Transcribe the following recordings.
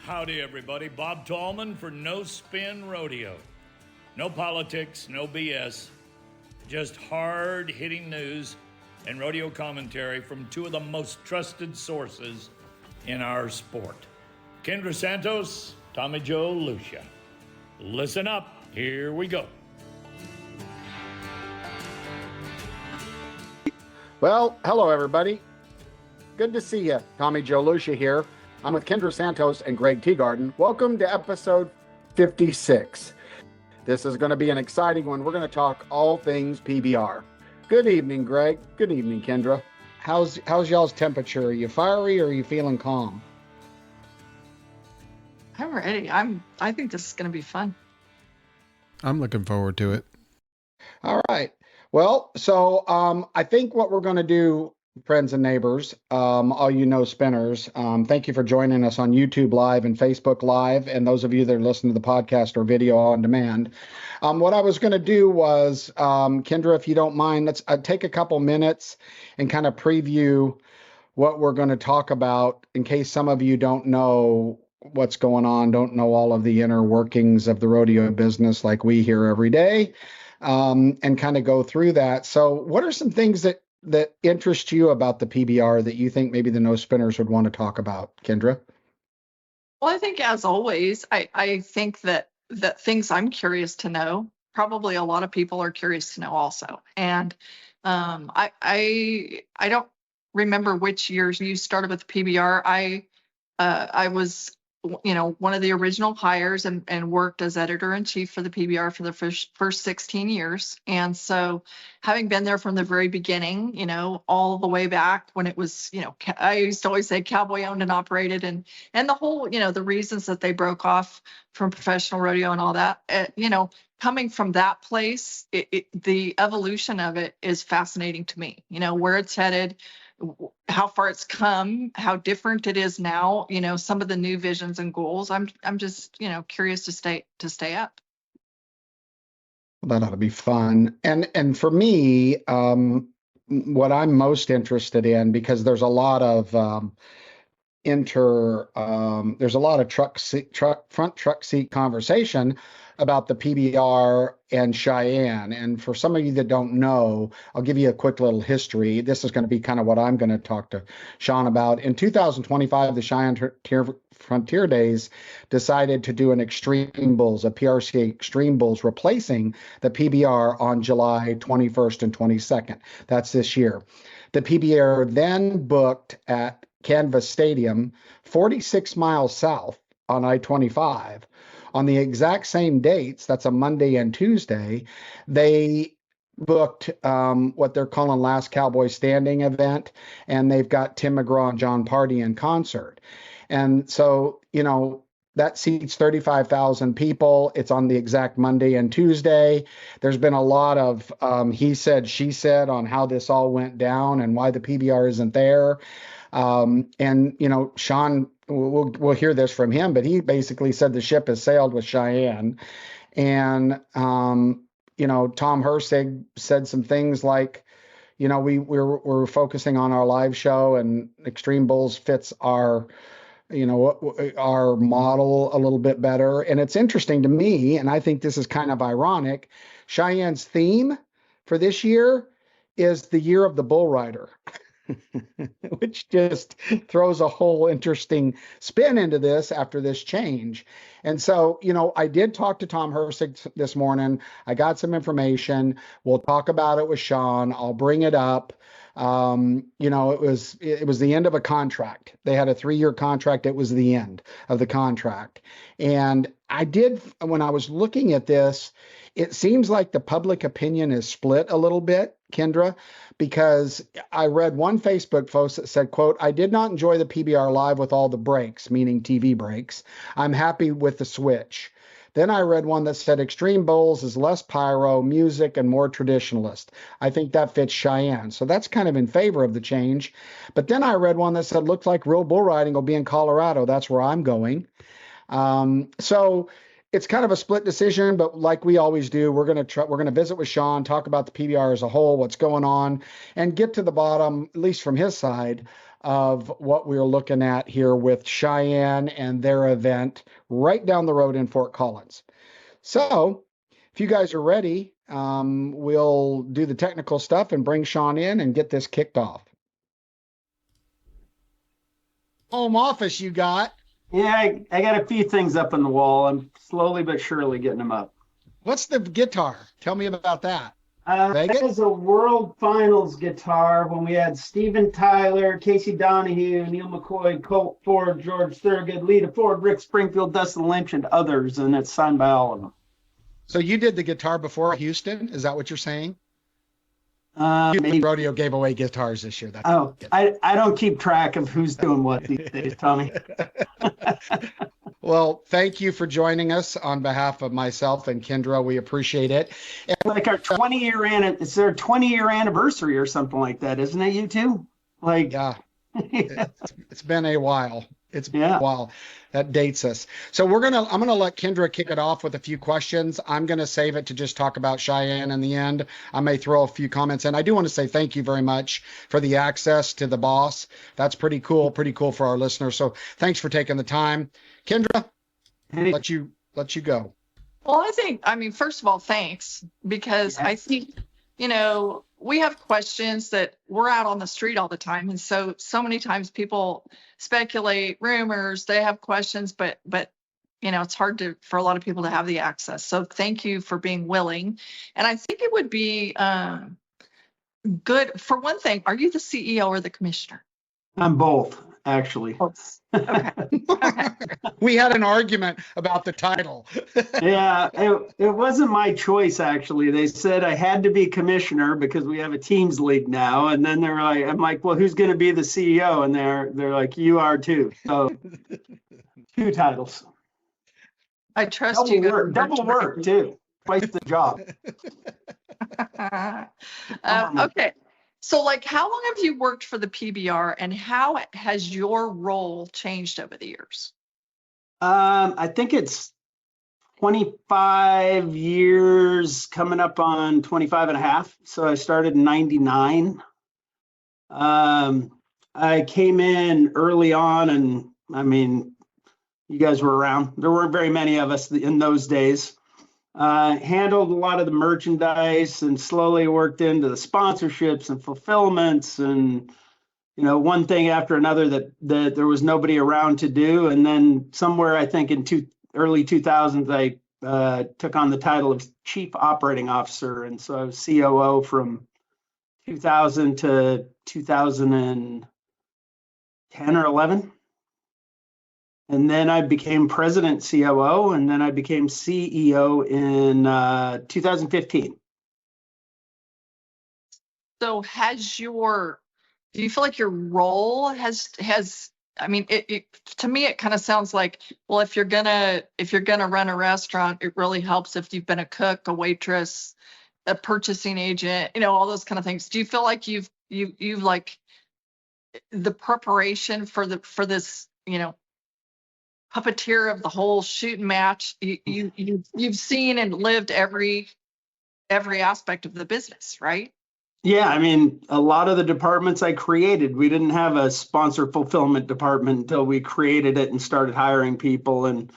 Howdy, everybody. Bob Tallman for No Spin Rodeo. No politics, no BS, just hard-hitting news and rodeo commentary from two of the most trusted sources in our sport. Kendra Santos, Tommy Joe Lucia. Listen up. Here we go. Well, hello, everybody. Good to see you. Tommy Joe Lucia here. I'm with Kendra Santos and Greg Teagarden. Welcome to episode 56. This is going to be an exciting one. We're going to talk all things PBR. Good evening, Greg. Good evening, Kendra. How's y'all's temperature? Are you fiery or are you feeling calm? I'm ready. I think this is going to be fun. I'm looking forward to it. All right. Well, so I think what we're going to do, friends and neighbors, all you know spinners, thank you for joining us on YouTube Live and Facebook Live, and those of you that are listening to the podcast or video on demand. What I was going to do was, Kendra, if you don't mind, let's take a couple minutes and kind of preview what we're going to talk about in case some of you don't know what's going on, don't know all of the inner workings of the rodeo business like we hear every day, and kind of go through that. So what are some things that interest you about the PBR that you think maybe the no spinners would want to talk about, Kendra? Well, I think as always, I think that things I'm curious to know, probably a lot of people are curious to know also. And I don't remember which years you started with the PBR. I was, one of the original hires and worked as editor-in-chief for the PBR for the first 16 years. And so having been there from the very beginning, all the way back when it was, I used to always say cowboy owned and operated and the whole, the reasons that they broke off from professional rodeo and all that, coming from that place, the evolution of it is fascinating to me, where it's headed, how far it's come, how different it is now, some of the new visions and goals. I'm just, curious to stay up. That ought to be fun. And for me, what I'm most interested in, because there's a lot of there's a lot of front truck seat conversation about the PBR and Cheyenne. And for some of you that don't know, I'll give you a quick little history. This is going to be kind of what I'm going to talk to Sean about. In 2025, the Cheyenne Frontier Days decided to do an Extreme Bulls, a PRC Extreme Bulls, replacing the PBR on July 21st and 22nd. That's this year. The PBR then booked at Canvas Stadium, 46 miles south on I-25. On the exact same dates, that's a Monday and Tuesday, they booked what they're calling Last Cowboy Standing event, and they've got Tim McGraw and John Party in concert. And so, that seats 35,000 people. It's on the exact Monday and Tuesday. There's been a lot of he said, she said on how this all went down and why the PBR isn't there. And Sean, we'll hear this from him, but he basically said the ship has sailed with Cheyenne. And, Tom Hersig said some things like, we're focusing on our live show and Extreme Bulls fits our model a little bit better. And it's interesting to me, and I think this is kind of ironic, Cheyenne's theme for this year is the year of the bull rider. Which just throws a whole interesting spin into this after this change. And so, I did talk to Tom Hersig this morning. I got some information. We'll talk about it with Sean. I'll bring it up. It was the end of a contract. They had a 3-year contract. It was the end of the contract. And when I was looking at this, it seems like the public opinion is split a little bit, Kendra, because I read one Facebook post that said, quote, "I did not enjoy the PBR live with all the breaks," meaning TV breaks. "I'm happy with the switch." Then I read one that said Extreme Bulls is less pyro, music, and more traditionalist. I think that fits Cheyenne. So that's kind of in favor of the change. But then I read one that said, looks like real bull riding will be in Colorado. That's where I'm going. So it's kind of a split decision, but like we always do, we're going to visit with Sean, talk about the PBR as a whole, what's going on, and get to the bottom, at least from his side, of what we're looking at here with Cheyenne and their event right down the road in Fort Collins. So if you guys are ready, we'll do the technical stuff and bring Sean in and get this kicked off. Home office you got. Yeah, I got a few things up on the wall. I'm slowly but surely getting them up. What's the guitar? Tell me about that. That was a World Finals guitar when we had Steven Tyler, Casey Donahue, Neil McCoy, Colt Ford, George Thurgood, Lita Ford, Rick Springfield, Dustin Lynch, and others, and it's signed by all of them. So you did the guitar before Houston? Is that what you're saying? Maybe. Rodeo gave away guitars this year. I don't keep track of who's doing what these days, Tommy. Well, thank you for joining us on behalf of myself and Kendra. We appreciate it. And like our 20-year it's their 20-year anniversary or something like that, isn't it? You two? Like, yeah, it's been a while. It's been a while. That dates us. So I'm gonna let Kendra kick it off with a few questions. I'm gonna save it to just talk about Cheyenne in the end. I may throw a few comments in. I do want to say thank you very much for the access to the boss. That's pretty cool for our listeners. So thanks for taking the time. Kendra, let you go. Well, I mean, first of all, thanks, because I think, we have questions that we're out on the street all the time. And so many times people speculate, rumors, they have questions, but it's hard for a lot of people to have the access. So thank you for being willing. And I think it would be good. For one thing, are you the CEO or the commissioner? I'm both, actually. Okay. We had an argument about the title. Yeah, it wasn't my choice, actually. They said I had to be commissioner because we have a teams league now. And then I'm like, well, who's going to be the CEO? And they're like, you are too. So 2 titles. I trust you. Double work too. Twice the job. Okay. So how long have you worked for the PBR, and how has your role changed over the years? I think it's 25 years, coming up on 25 and a half. So I started in 99. I came in early on, and I mean, you guys were around. There weren't very many of us in those days. Handled a lot of the merchandise and slowly worked into the sponsorships and fulfillments and, one thing after another that there was nobody around to do. And then somewhere, I think in early 2000s, I took on the title of Chief Operating Officer. And so I was COO from 2000 to 2010 or 11. And then I became president COO, and then I became CEO in 2015. So do you feel like your role has, I mean, to me, it kind of sounds like, well, if you're gonna run a restaurant, it really helps if you've been a cook, a waitress, a purchasing agent, all those kind of things. Do you feel like you've like the preparation for this, puppeteer of the whole shoot and match, you've seen and lived every aspect of the business, right? Yeah, I mean, a lot of the departments I created, we didn't have a sponsor fulfillment department until we created it and started hiring people. And it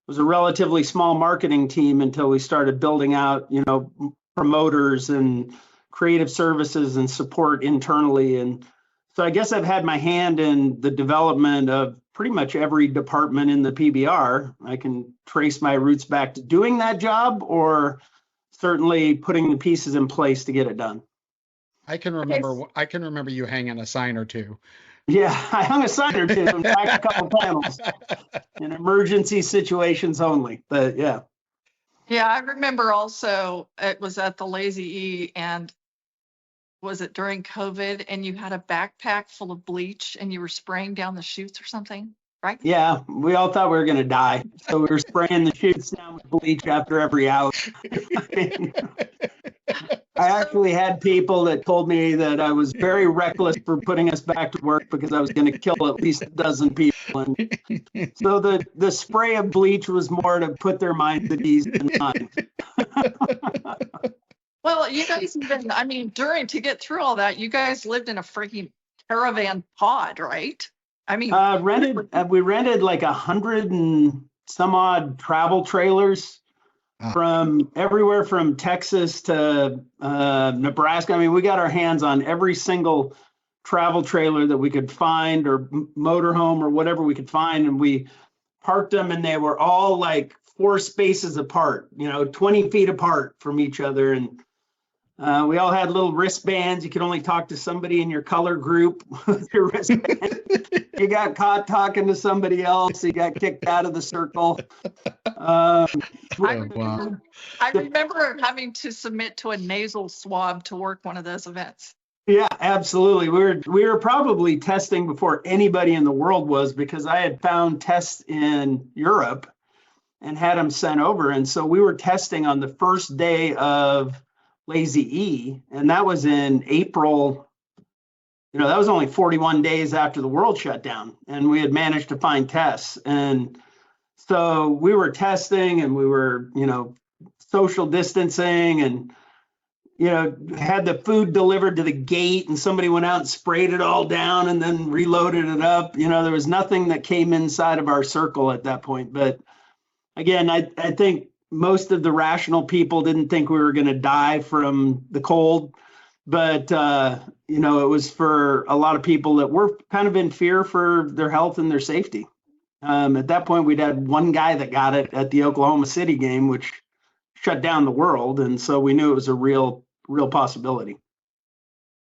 was a relatively small marketing team until we started building out, promoters and creative services and support internally. And so I guess I've had my hand in the development of pretty much every department in the PBR. I can trace my roots back to doing that job, or certainly putting the pieces in place to get it done. I can remember you hanging a sign or two. Yeah, I hung a sign or two and packed a couple panels in emergency situations only. But yeah. Yeah, I remember also it was at the Lazy E, and was it during COVID, and you had a backpack full of bleach and you were spraying down the chutes or something, right? Yeah, we all thought we were going to die. So we were spraying the chutes down with bleach after every out. I actually had people that told me that I was very reckless for putting us back to work because I was going to kill at least a dozen people And so the spray of bleach was more to put their minds at ease than mine. Well, you guys even, I mean, to get through all that, you guys lived in a freaking caravan pod, right? I mean, we rented like 100 and some odd travel trailers from everywhere from Texas to Nebraska. I mean, we got our hands on every single travel trailer that we could find, or motorhome, or whatever we could find, and we parked them, and they were all like 4 spaces apart, 20 feet apart from each other. And we all had little wristbands. You could only talk to somebody in your color group with your wristband. You got caught talking to somebody else, you got kicked out of the circle. I remember having to submit to a nasal swab to work one of those events. Yeah, absolutely. We were probably testing before anybody in the world was, because I had found tests in Europe and had them sent over. And so we were testing on the first day of Lazy E, and that was in April. That was only 41 days after the world shut down, and we had managed to find tests. And so we were testing, and we were, social distancing, and, had the food delivered to the gate, and somebody went out and sprayed it all down and then reloaded it up. There was nothing that came inside of our circle at that point. But again, I think most of the rational people didn't think we were going to die from the cold. But, it was for a lot of people that were kind of in fear for their health and their safety. At that point, we'd had one guy that got it at the Oklahoma City game, which shut down the world. And so we knew it was a real possibility.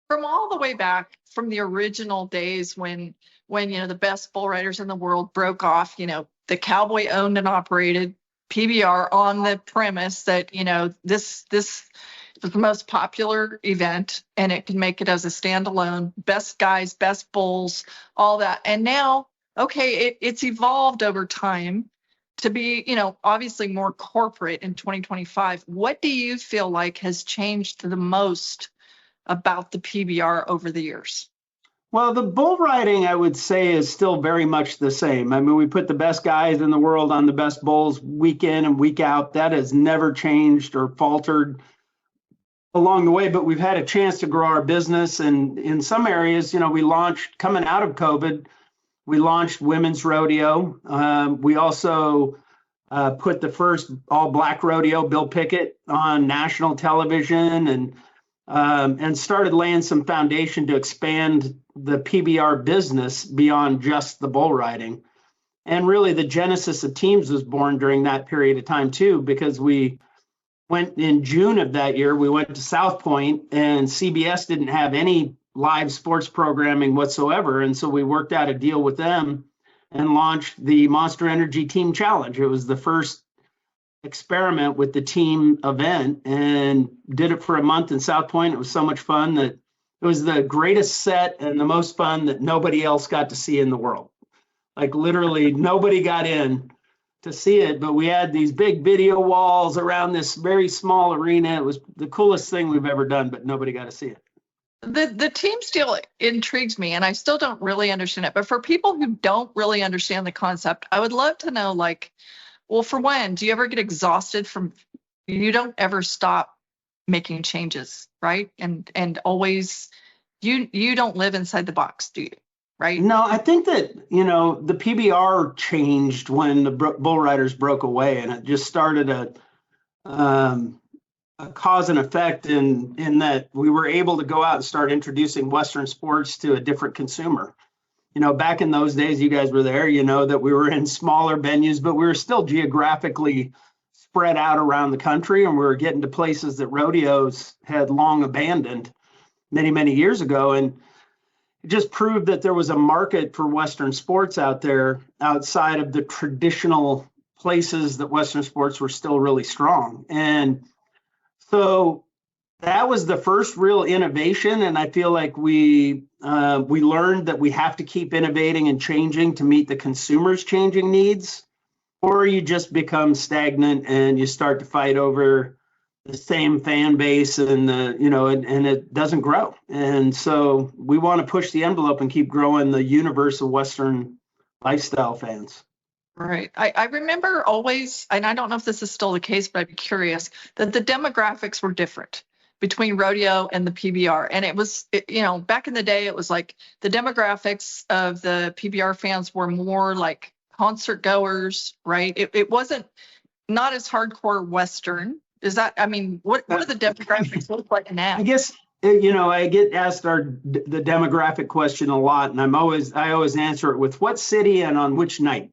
From all the way back from the original days when the best bull riders in the world broke off, the Cowboy owned and operated PBR on the premise that, this was the most popular event and it can make it as a standalone, best guys, best bulls, all that. And now, okay, it's evolved over time to be, obviously more corporate in 2025. What do you feel like has changed the most about the PBR over the years? Well, the bull riding, I would say, is still very much the same. I mean, we put the best guys in the world on the best bulls week in and week out. That has never changed or faltered along the way, but we've had a chance to grow our business. And in some areas, we launched, coming out of COVID, we launched women's rodeo. We also put the first all black rodeo, Bill Pickett, on national television, and started laying some foundation to expand the PBR business beyond just the bull riding. And really the genesis of teams was born during that period of time too, because we went in June of that year, we went to South Point, and CBS didn't have any live sports programming whatsoever. And so we worked out a deal with them and launched the Monster Energy Team Challenge. It was the first experiment with the team event, and did it for a month in South Point. It was so much fun that it was the greatest set and the most fun that nobody else got to see in the world. Like literally nobody got in to see it, but we had these big video walls around this very small arena. It was the coolest thing we've ever done, but nobody got to see it. The team still intrigues me, and I still don't really understand it. But for people who don't really understand the concept, I would love to know, well, for one, do you ever get exhausted from, you don't ever stop making changes, right? And always, you don't live inside the box, do you? Right? No, I think that, the PBR changed when the bull riders broke away, and it just started a cause and effect in that we were able to go out and start introducing Western sports to a different consumer. Back in those days, you guys were there, that we were in smaller venues, but we were still geographically spread out around the country, and we were getting to places that rodeos had long abandoned many, many years ago. And it just proved that there was a market for Western sports out there outside of the traditional places that Western sports were still really strong. And so that was the first real innovation. And I feel like we learned that we have to keep innovating and changing to meet the consumer's changing needs, or you just become stagnant and you start to fight over the same fan base and and it doesn't grow. And so we want to push the envelope and keep growing the universe of Western lifestyle fans. Right. I remember always, and I don't know if this is still the case, but I'd be curious, that the demographics were different between rodeo and the PBR. And it was, back in the day, it was like the demographics of the PBR fans were more like concert goers, right? It wasn't not as hardcore Western. Is that, I mean, what do the demographics look like now? I guess, I get asked the demographic question a lot, and I always answer it with what city and on which night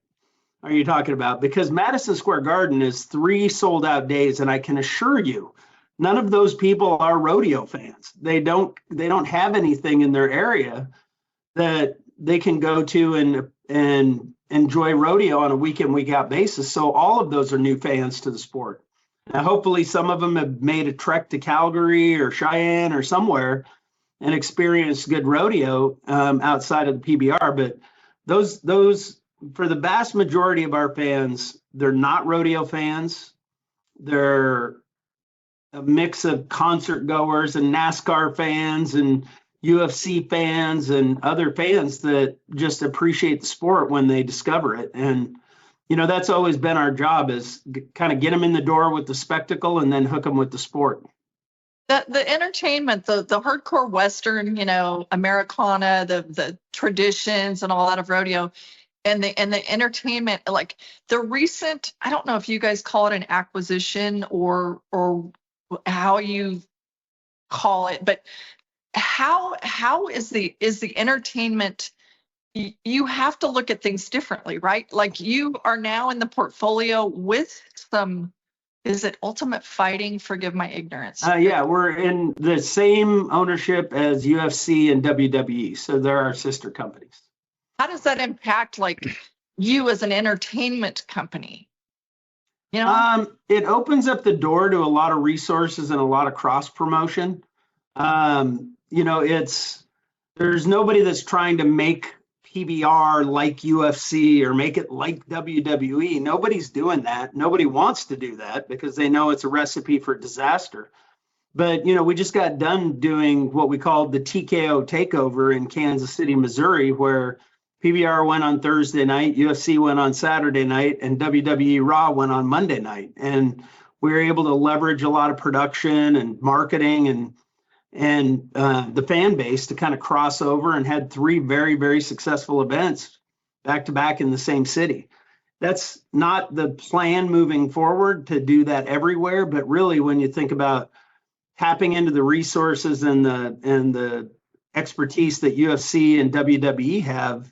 are you talking about? Because Madison Square Garden is 3 sold out days, and I can assure you, none of those people are rodeo fans. They don't have anything in their area that they can go to and enjoy rodeo on a week in, week out basis. So all of those are new fans to the sport. Now, hopefully some of them have made a trek to Calgary or Cheyenne or somewhere and experienced good rodeo outside of the PBR. But those for the vast majority of our fans, they're not rodeo fans. They're a mix of concert goers and NASCAR fans and UFC fans and other fans that just appreciate the sport when they discover it. And, that's always been our job, is kind of get them in the door with the spectacle and then hook them with the sport. The entertainment, the hardcore Western, Americana, the traditions and all that of rodeo, and the entertainment, like the recent, I don't know if you guys call it an acquisition or how you call it, but how is the entertainment? You have to look at things differently, right? Like you are now in the portfolio with some, is it Ultimate Fighting? Forgive my ignorance. Yeah, we're in the same ownership as UFC and WWE, so they're our sister companies. How does that impact like you as an entertainment company? It opens up the door to a lot of resources and a lot of cross promotion. There's nobody that's trying to make PBR like UFC or make it like WWE. Nobody's doing that. Nobody wants to do that because they know it's a recipe for disaster. But, we just got done doing what we called the TKO takeover in Kansas City, Missouri, where PBR went on Thursday night, UFC went on Saturday night, and WWE Raw went on Monday night. And we were able to leverage a lot of production and marketing and the fan base to kind of cross over, and had 3 very, very successful events back to back in the same city. That's not the plan moving forward to do that everywhere, but really when you think about tapping into the resources and the expertise that UFC and WWE have,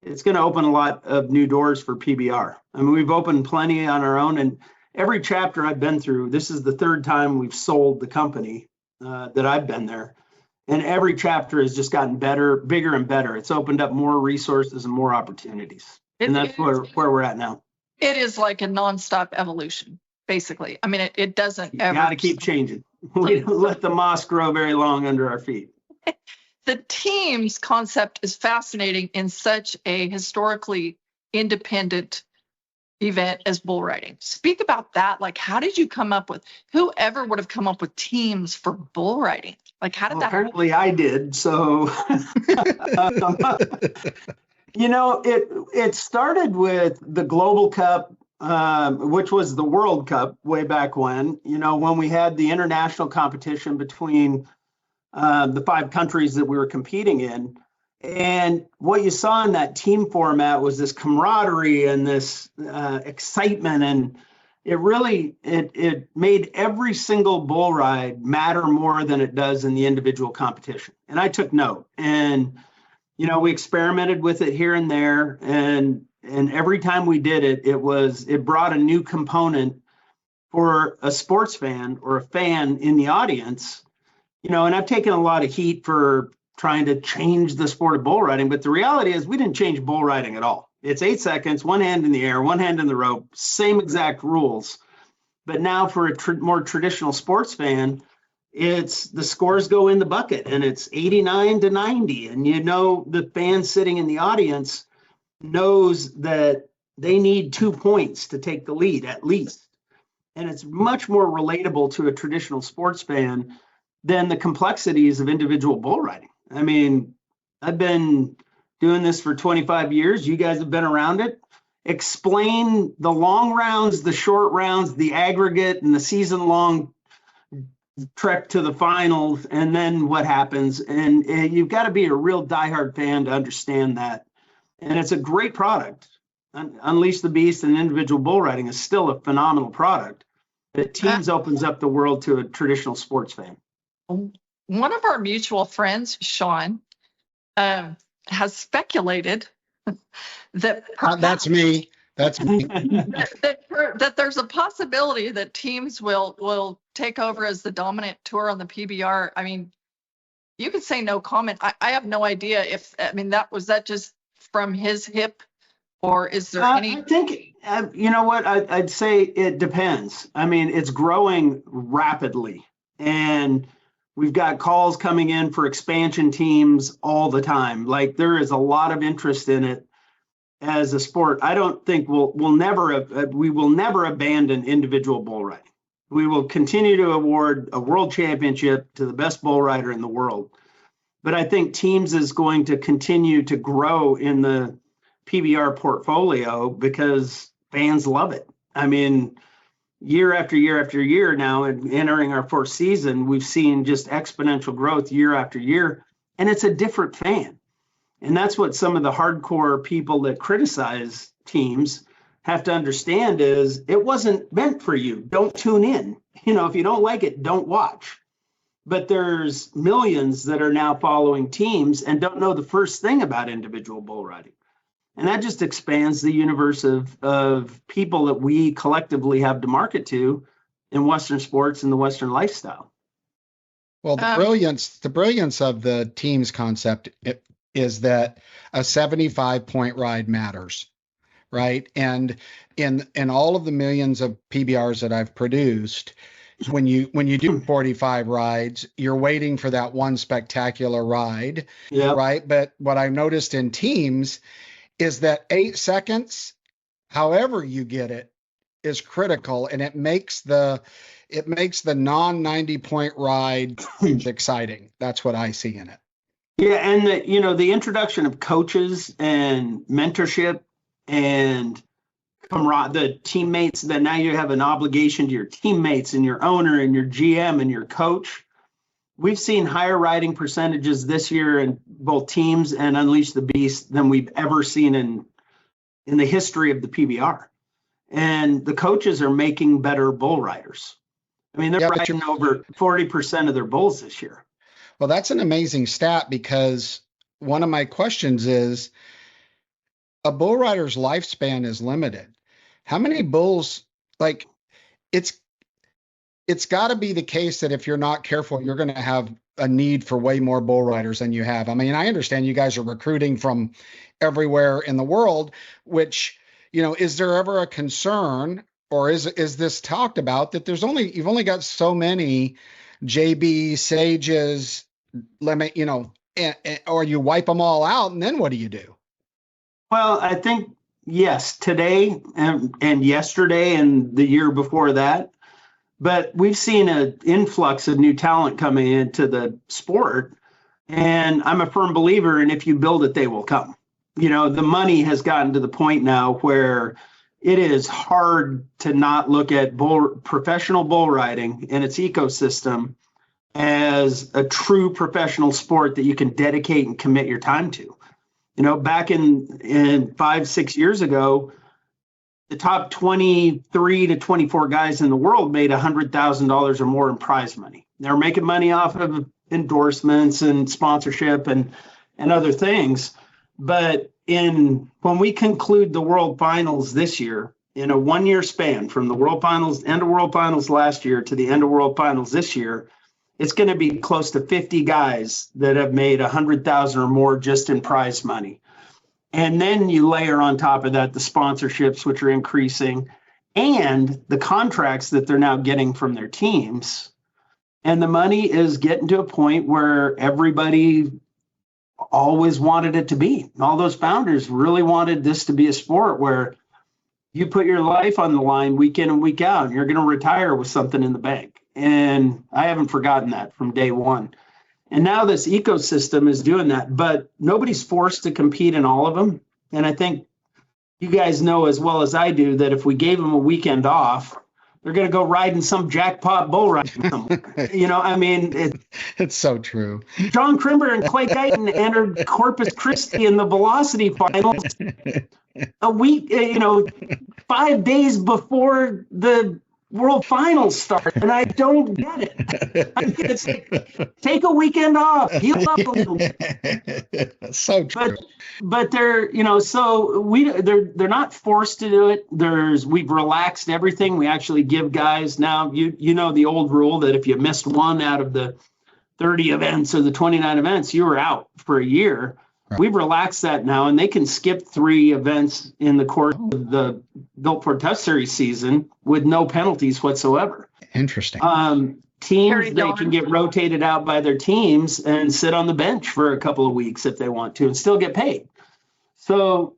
it's going to open a lot of new doors for PBR. I mean, we've opened plenty on our own, and every chapter I've been through, this is the 3rd time we've sold the company that I've been there. And every chapter has just gotten better, bigger and better. It's opened up more resources and more opportunities. And that's where we're at now. It is like a nonstop evolution, basically. I mean, it doesn't ever. Got to keep changing. We don't let the moss grow very long under our feet. The teams concept is fascinating in such a historically independent event as bull riding. Speak about that. Like, how did you come up with, whoever would have come up with teams for bull riding? Like, how did that apparently happen? I did. So, it started with the Global Cup, which was the World Cup way back when we had the international competition between the 5 countries that we were competing in. And what you saw in that team format was this camaraderie and this excitement, and it really it made every single bull ride matter more than it does in the individual competition. And I took note, and we experimented with it here and there, and every time we did it, it brought a new component for a sports fan or a fan in the audience. And I've taken a lot of heat for trying to change the sport of bull riding, but the reality is we didn't change bull riding at all. It's 8 seconds, 1 hand in the air, 1 hand in the rope, same exact rules. But now for a more traditional sports fan, it's the scores go in the bucket and it's 89-90. And the fan sitting in the audience knows that they need 2 points to take the lead at least. And it's much more relatable to a traditional sports fan than the complexities of individual bull riding. I mean, I've been doing this for 25 years. You guys have been around it. Explain the long rounds, the short rounds, the aggregate, and the season-long trek to the finals, and then what happens. And you've got to be a real diehard fan to understand that. And it's a great product. Unleash the Beast and individual bull riding is still a phenomenal product. But teams opens up the world to a traditional sports fan. One of our mutual friends, Sean, has speculated that That's me. That's me. that there's a possibility that teams will take over as the dominant tour on the PBR. I mean, you could say no comment. I have no idea if, I mean, was that just from his hip, or is there any? I think, you know what, I'd say it depends. I mean, it's growing rapidly, and we've got calls coming in for expansion teams all the time. Like, there is a lot of interest in it as a sport. I don't think we will never abandon individual bull riding. We will continue to award a world championship to the best bull rider in the world. But I think teams is going to continue to grow in the PBR portfolio because fans love it. I mean, year after year after year now, and entering our fourth season, we've seen just exponential growth year after year, and it's a different fan. And that's what some of the hardcore people that criticize teams have to understand is it wasn't meant for you. Don't tune in. You know, if you don't like it, don't watch. But there's millions that are now following teams and don't know the first thing about individual bull riding. And that just expands the universe of people that we collectively have to market to in Western sports and the Western lifestyle. Well, the brilliance of the teams concept is that a 75-point ride matters, right? And in all of the millions of PBRs that I've produced, when you do 45 rides, you're waiting for that one spectacular ride, right? But what I've noticed in teams is that 8 seconds, however you get it, is critical, and it makes the non-90-point ride exciting. That's what I see in it. Yeah, and the introduction of coaches and mentorship and the teammates, that now you have an obligation to your teammates and your owner and your GM and your coach. We've seen higher riding percentages this year in both teams and Unleash the Beast than we've ever seen in the history of the PBR. And the coaches are making better bull riders. I mean, they're riding over 40% of their bulls this year. Well, that's an amazing stat, because one of my questions is, a bull rider's lifespan is limited. How many bulls, like, it's got to be the case that if you're not careful, you're going to have a need for way more bull riders than you have. I mean, I understand you guys are recruiting from everywhere in the world, which, is there ever a concern, or is this talked about, that you've only got so many JB Sages limit, or you wipe them all out, and then what do you do? Well, I think, yes, today and yesterday and the year before that, but we've seen an influx of new talent coming into the sport, and I'm a firm believer in if you build it, they will come. The money has gotten to the point now where it is hard to not look at professional bull riding and its ecosystem as a true professional sport that you can dedicate and commit your time to. Back in 5-6 years ago, the top 23 to 24 guys in the world made $100,000 or more in prize money. They were making money off of endorsements and sponsorship and other things. But when we conclude the World Finals this year, in a 1-year span, from the World Finals, end of World Finals last year to the end of World Finals this year, it's going to be close to 50 guys that have made $100,000 or more just in prize money. And then you layer on top of that the sponsorships, which are increasing, and the contracts that they're now getting from their teams. And the money is getting to a point where everybody always wanted it to be. All those founders really wanted this to be a sport where you put your life on the line week in and week out, and you're going to retire with something in the bank. And I haven't forgotten that from day one. And now this ecosystem is doing that, but nobody's forced to compete in all of them. And I think you guys know as well as I do that if we gave them a weekend off, they're going to go ride in some jackpot bull ride somewhere. I mean, It's so true. John Crimber and Clay Guyton entered Corpus Christi in the Velocity Finals a week, 5 days before the World Finals start, and I don't get it. I mean, it's like, take a weekend off, heal up a little bit. So true. But they're, they're not forced to do it. We've relaxed everything. We actually give guys now, the old rule that if you missed one out of the 30 events or the 29 events, you were out for a year. Right. We've relaxed that now, and they can skip 3 events in the course of the Built Ford Tough Series season with no penalties whatsoever. Interesting. Teams, they can get rotated out by their teams and sit on the bench for a couple of weeks if they want to and still get paid. So,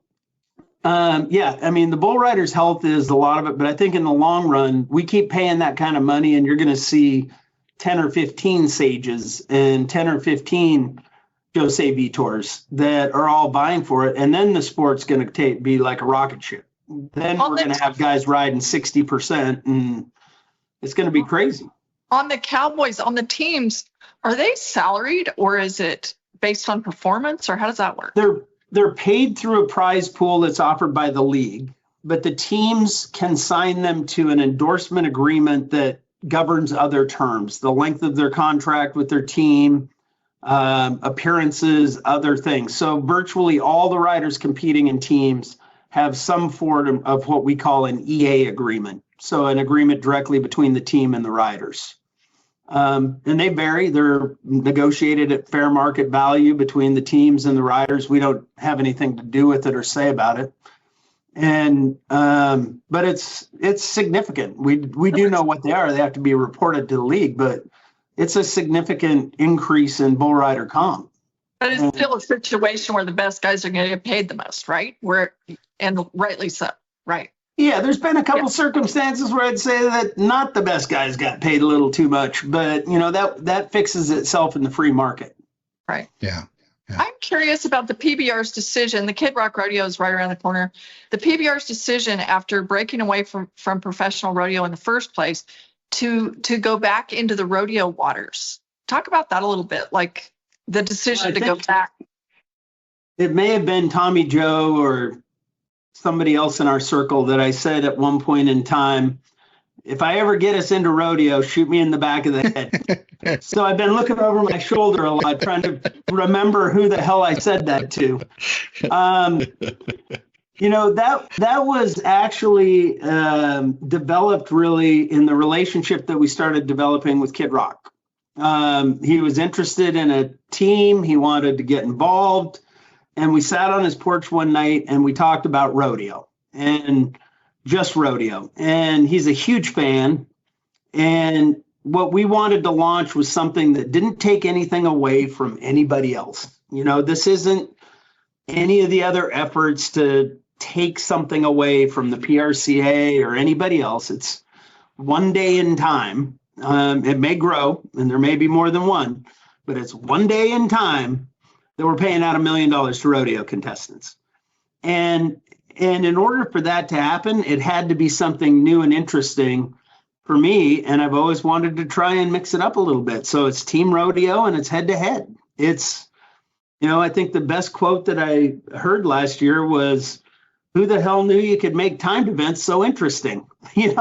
the bull rider's health is a lot of it, but I think in the long run, we keep paying that kind of money, and you're going to see 10 or 15 Sages and 10 or 15 Jose Vitors that are all vying for it. And then the sport's going to be like a rocket ship. Then we're going to have guys riding 60%, and it's going to be crazy. On the Cowboys, on the teams, are they salaried or is it based on performance, or how does that work? They're paid through a prize pool that's offered by the league, but the teams can sign them to an endorsement agreement that governs other terms, the length of their contract with their team, appearances, other things. So virtually all the riders competing in teams have some form of what we call an EA agreement. So an agreement directly between the team and the riders. And they vary. They're negotiated at fair market value between the teams and the riders. We don't have anything to do with it or say about it. And but it's significant. We do know what they are. They have to be reported to the league, but it's a significant increase in bull rider comp. But it's still a situation where the best guys are going to get paid the most, right? And rightly so, right? Yeah, there's been a couple circumstances where I'd say that not the best guys got paid a little too much, but that fixes itself in the free market. Right. Yeah. I'm curious about the PBR's decision. The Kid Rock Rodeo is right around the corner. The PBR's decision after breaking away from professional rodeo in the first place to go back into the rodeo waters. Talk about that a little bit, like the decision to go back. It may have been Tommy Joe or somebody else in our circle that I said at one point in time, if I ever get us into rodeo, shoot me in the back of the head. So I've been looking over my shoulder a lot, trying to remember who the hell I said that to. That was actually developed really in the relationship that we started developing with Kid Rock. He was interested in a team. He wanted to get involved. And we sat on his porch one night and we talked about rodeo and just rodeo. And he's a huge fan. And what we wanted to launch was something that didn't take anything away from anybody else. This isn't any of the other efforts to take something away from the PRCA or anybody else. It's one day in time. It may grow and there may be more than one, but it's one day in time that we're paying out $1 million to rodeo contestants. And in order for that to happen, it had to be something new and interesting for me. And I've always wanted to try and mix it up a little bit. So it's team rodeo and it's head to head. It's, I think the best quote that I heard last year was, who the hell knew you could make timed events so interesting? It's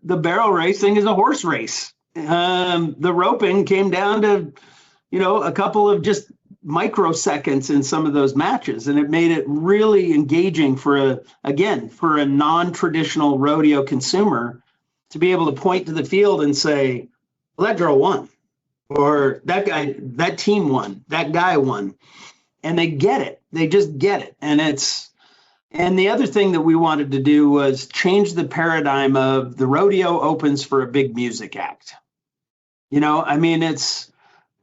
the barrel racing is a horse race. The roping came down to, a couple of just microseconds in some of those matches. And it made it really engaging for a non-traditional rodeo consumer to be able to point to the field and say, well, that girl won, or that team won, that guy won. And they get it. They just get it. And the other thing that we wanted to do was change the paradigm of the rodeo opens for a big music act.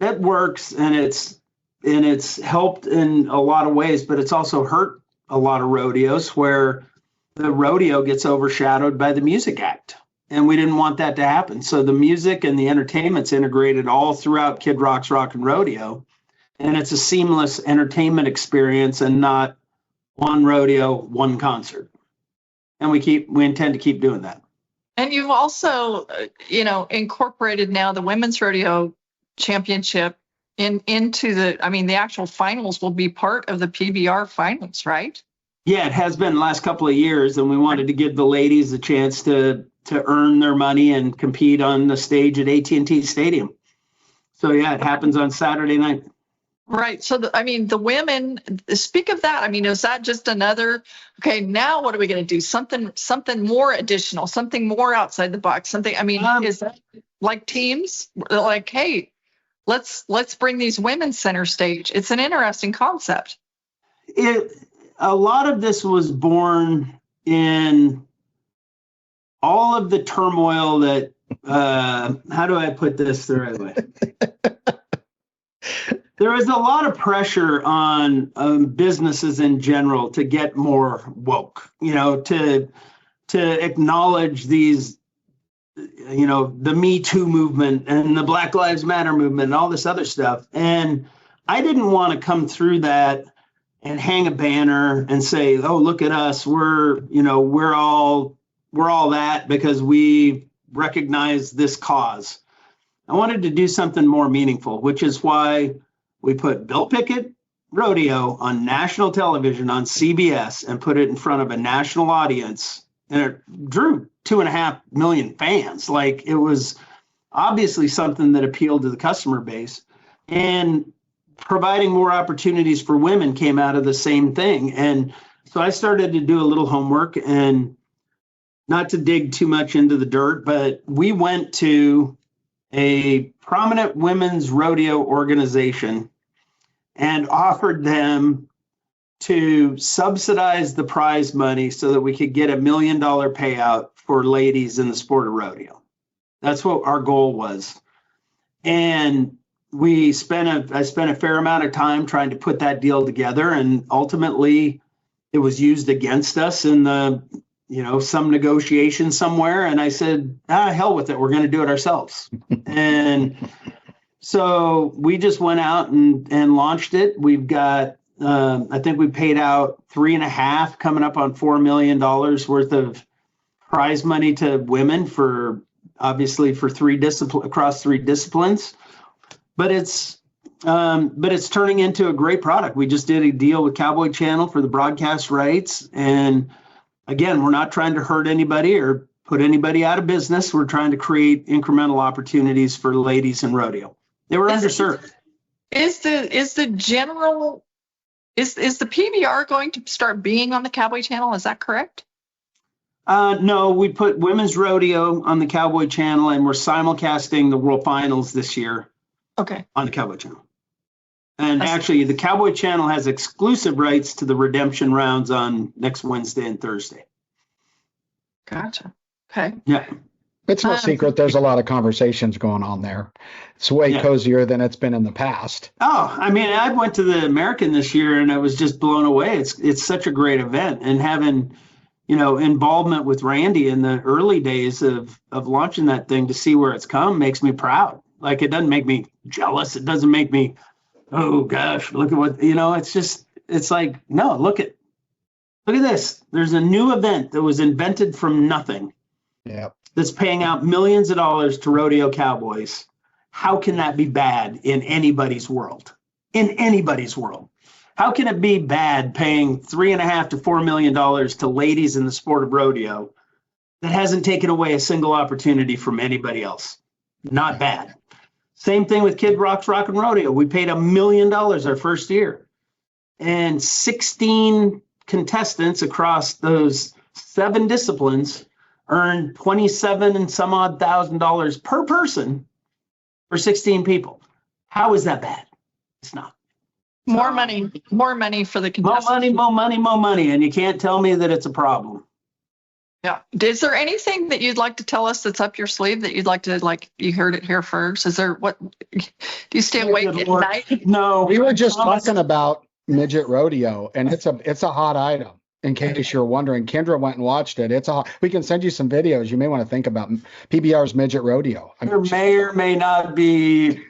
That works and it's helped in a lot of ways, but it's also hurt a lot of rodeos where the rodeo gets overshadowed by the music act. and we didn't want that to happen. So the music and the entertainment's integrated all throughout Kid Rock's Rock and Rodeo, and it's a seamless entertainment experience and not one rodeo, one concert. And we intend to keep doing that. And you've also, incorporated now the Women's Rodeo Championship into the actual finals will be part of the PBR finals, right? Yeah, it has been the last couple of years, and we wanted to give the ladies a chance to earn their money and compete on the stage at AT&T Stadium. So yeah, it happens on Saturday night. Right. So, the women, speak of that. Is that just another, okay, now what are we going to do? Something more additional, something more outside the box, something, is that like teams? Like, hey, let's bring these women center stage. It's an interesting concept. A lot of this was born in all of the turmoil that, how do I put this the right way? There is a lot of pressure on businesses in general to get more woke, to acknowledge these, the Me Too movement and the Black Lives Matter movement and all this other stuff. And I didn't want to come through that and hang a banner and say, oh, look at us. We're all that because we recognize this cause. I wanted to do something more meaningful, which is why we put Bill Pickett Rodeo on national television on CBS and put it in front of a national audience. And it drew 2.5 million fans. Like, it was obviously something that appealed to the customer base. And providing more opportunities for women came out of the same thing. And so I started to do a little homework, and not to dig too much into the dirt, but we went to a prominent women's rodeo organization and offered them to subsidize the prize money so that we could get $1 million payout for ladies in the sport of rodeo. That's what our goal was. And I spent a fair amount of time trying to put that deal together, and ultimately it was used against us in some negotiation somewhere. And I said, hell with it. We're going to do it ourselves. And so we just went out and launched it. We've got, I think we paid out 3.5, coming up on $4 million worth of prize money to women obviously for across 3 disciplines. But it's turning into a great product. We just did a deal with Cowboy Channel for the broadcast rights. And again, we're not trying to hurt anybody or put anybody out of business. We're trying to create incremental opportunities for ladies in rodeo. They were underserved. Is the PBR going to start being on the Cowboy Channel? Is that correct? No, we put women's rodeo on the Cowboy Channel, and we're simulcasting the World Finals this year. Okay. On the Cowboy Channel. And actually, the Cowboy Channel has exclusive rights to the redemption rounds on next Wednesday and Thursday. Gotcha. Okay. Yeah. It's no secret there's a lot of conversations going on there. It's way cozier than it's been in the past. Oh, I went to the American this year and I was just blown away. It's such a great event, and having, involvement with Randy in the early days of launching that thing to see where it's come makes me proud. Like, it doesn't make me jealous. It doesn't make me, oh gosh, look at what, it's like, no, look at this. There's a new event that was invented from nothing. Yeah. That's paying out millions of dollars to rodeo cowboys. How can that be bad in anybody's world? In anybody's world. How can it be bad paying $3.5 to $4 million to ladies in the sport of rodeo that hasn't taken away a single opportunity from anybody else? Not bad. Same thing with Kid Rock's Rock and Rodeo. We paid $1 million our first year, and 16 contestants across those 7 disciplines earned $27 and some odd $1,000 per person for 16 people. How is that bad? It's not. More money for the contestants. More money. And you can't tell me that it's a problem. Yeah. Is there anything that you'd like to tell us that's up your sleeve that you'd like to, you heard it here first? Is there do you stay awake at night? No. We were just talking about midget rodeo, and it's a hot item. in case you're wondering. Kendra went and watched it. We can send you some videos. You may want to think about PBR's Midget Rodeo. There may or may not be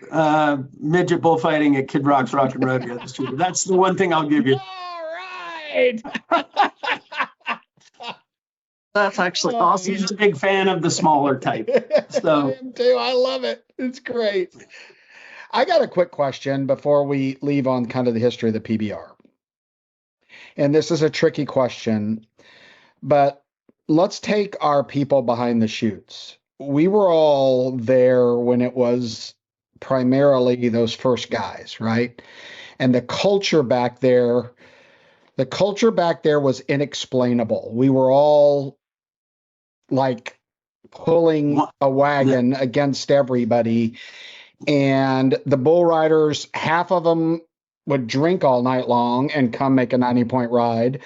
midget bullfighting at Kid Rock's Rock and Rodeo this year. That's the one thing I'll give you. All right. That's actually awesome. He's a big fan of the smaller type. So I am too. I love it. It's great. I got a quick question before we leave on kind of the history of the PBR. And this is a tricky question, but let's take our people behind the chutes. We were all there when it was primarily those first guys, right? And the culture back there was inexplainable. We were all like pulling a wagon against everybody. And the bull riders, half of them would drink all night long and come make a 90-point ride.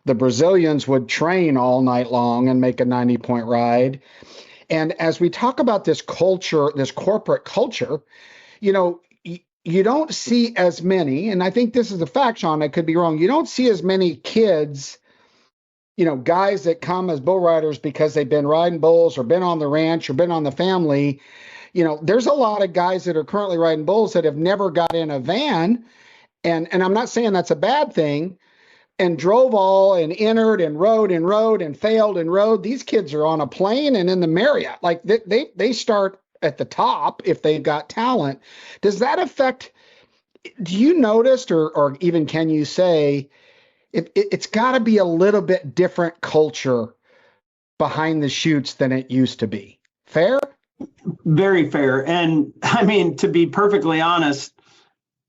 The Brazilians would train all night long and make a 90-point ride. And as we talk about this culture, this corporate culture, you know, you don't see as many, and I think this is a fact, Sean, I could be wrong. You don't see as many kids, you know, guys that come as bull riders because they've been riding bulls or been on the ranch or been on the family. You know, there's a lot of guys that are currently riding bulls that have never got in a van. And I'm not saying that's a bad thing, and drove all and entered and rode and failed and rode. These kids are on a plane and in the Marriott. Like they start at the top if they've got talent. Does that affect, do you notice, or even can you say, it's got to be a little bit different culture behind the chutes than it used to be? Fair? very fair. And I mean, to be perfectly honest,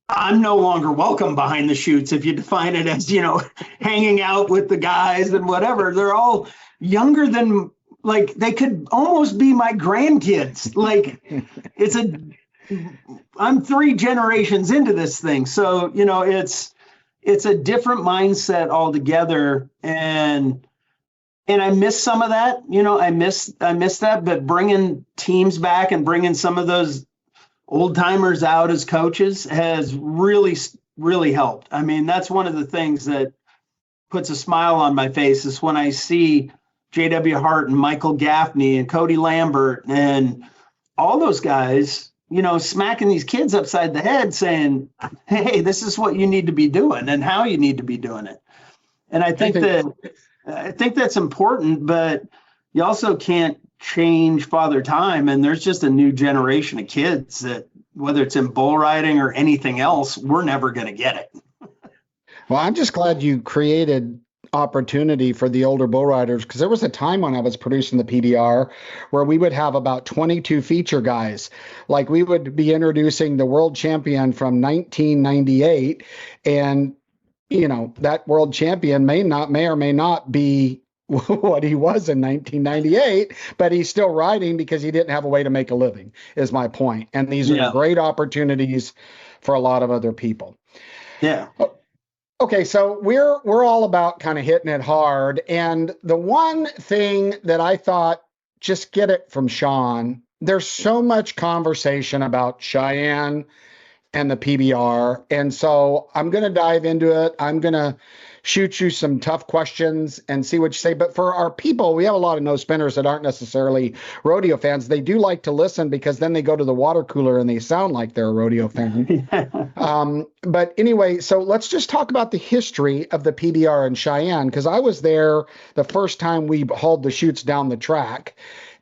I'm no longer welcome behind the chutes if you define it as, you know, hanging out with the guys and whatever. They're all younger than, like, they could almost be my grandkids. Like, I'm 3 generations into this thing. So, you know, it's a different mindset altogether. And I miss some of that, you know, I miss that, but bringing teams back and bringing some of those old timers out as coaches has really, really helped. I mean, that's one of the things that puts a smile on my face is when I see J.W. Hart and Michael Gaffney and Cody Lambert and all those guys, you know, smacking these kids upside the head saying, hey, this is what you need to be doing and how you need to be doing it. And I think that's important, but you also can't change Father Time. And there's just a new generation of kids that, whether it's in bull riding or anything else, we're never going to get it. Well, I'm just glad you created opportunity for the older bull riders, because there was a time when I was producing the PBR where we would have about 22 feature guys. Like, we would be introducing the world champion from 1998, and you know, that world champion may or may not be what he was in 1998, but he's still riding because he didn't have a way to make a living, is my point. And these are great opportunities for a lot of other people. Yeah. Okay, so we're all about kind of hitting it hard. And the one thing that I thought, just get it from Sean, there's so much conversation about Cheyenne and the PBR. And so I'm going to dive into it. I'm going to shoot you some tough questions and see what you say. But for our people, we have a lot of no spinners that aren't necessarily rodeo fans. They do like to listen because then they go to the water cooler and they sound like they're a rodeo fan. But anyway, so let's just talk about the history of the PBR in Cheyenne, because I was there the first time we hauled the chutes down the track.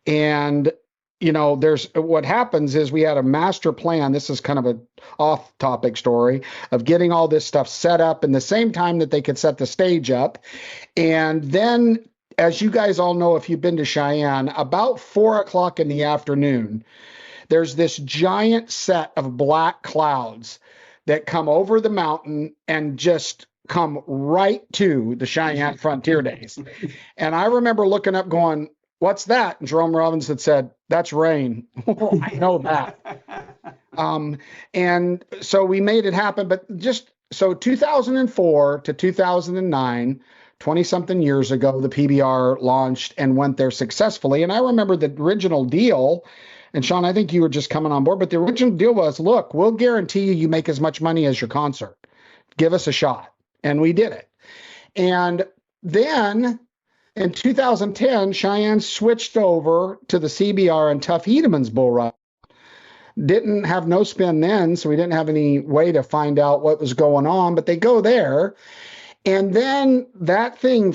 And you know, what happens is we had a master plan. This is kind of a off-topic story of getting all this stuff set up in the same time that they could set the stage up. And then, as you guys all know, if you've been to Cheyenne, about 4:00 in the afternoon, there's this giant set of black clouds that come over the mountain and just come right to the Cheyenne Frontier Days. And I remember looking up going, what's that? And Jerome Robbins had said, that's rain. I know that. And so we made it happen. But just so 2004 to 2009, 20-something years ago, the PBR launched and went there successfully. And I remember the original deal, and Sean, I think you were just coming on board, but the original deal was, look, we'll guarantee you make as much money as your concert. Give us a shot. And we did it. And then in 2010, Cheyenne switched over to the CBR and Tough Hedeman's bull ride. Didn't have no spin then, so we didn't have any way to find out what was going on, but they go there. And then that thing